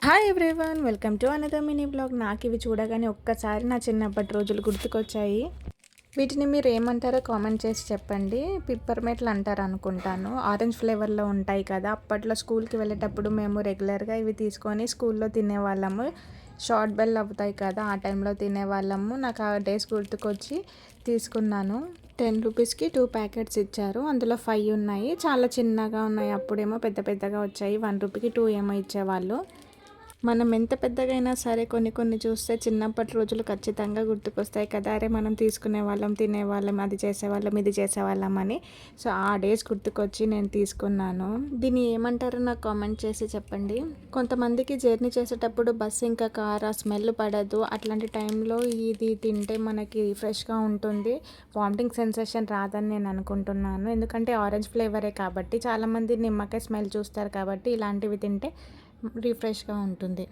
Hi everyone, welcome to another mini blog. నాకు ఇవి చూడగానే ఒక్కసారి నా చిన్నప్పటి రోజులు గుర్తుకొచ్చాయి. వీటిని మీరు ఏమంటారో కామెంట్ చేసి చెప్పండి. పిప్పర్మెట్లు అంటారు అనుకుంటాను. ఆరెంజ్ ఫ్లేవర్లో ఉంటాయి కదా. అప్పట్లో స్కూల్కి వెళ్ళేటప్పుడు మేము రెగ్యులర్గా ఇవి తీసుకొని స్కూల్లో తినేవాళ్ళము. షార్ట్ బెల్ అవుతాయి కదా, ఆ టైంలో తినేవాళ్ళము. నాకు ఆ డేస్ గుర్తుకొచ్చి తీసుకున్నాను. 10 రూపీస్కి 2 ప్యాకెట్స్ ఇచ్చారు. అందులో 5 ఉన్నాయి. చాలా చిన్నగా ఉన్నాయి. అప్పుడేమో పెద్ద పెద్దగా వచ్చాయి. 1 రూపీకి 2 ఏమో ఇచ్చేవాళ్ళు. మనం ఎంత పెద్దగా అయినా సరే కొన్ని కొన్ని చూస్తే చిన్నప్పటి రోజులు ఖచ్చితంగా గుర్తుకొస్తాయి కదా. అరే మనం తీసుకునే వాళ్ళం, తినేవాళ్ళం, అది చేసేవాళ్ళం, ఇది చేసేవాళ్ళం అని. సో ఆ డేస్ గుర్తుకొచ్చి నేను తీసుకున్నాను. దీన్ని ఏమంటారో నాకు కామెంట్ చేసి చెప్పండి. కొంతమందికి జర్నీ చేసేటప్పుడు బస్సు ఇంకా కార్ ఆ స్మెల్ పడదు. అట్లాంటి టైంలో ఇది తింటే మనకి ఫ్రెష్గా ఉంటుంది. వామిటింగ్ సెన్సేషన్ రాదని నేను అనుకుంటున్నాను. ఎందుకంటే ఆరెంజ్ ఫ్లేవరే కాబట్టి. చాలామంది నిమ్మకాయ స్మెల్ చూస్తారు కాబట్టి ఇలాంటివి తింటే రిఫ్రెష్గా ఉంటుంది.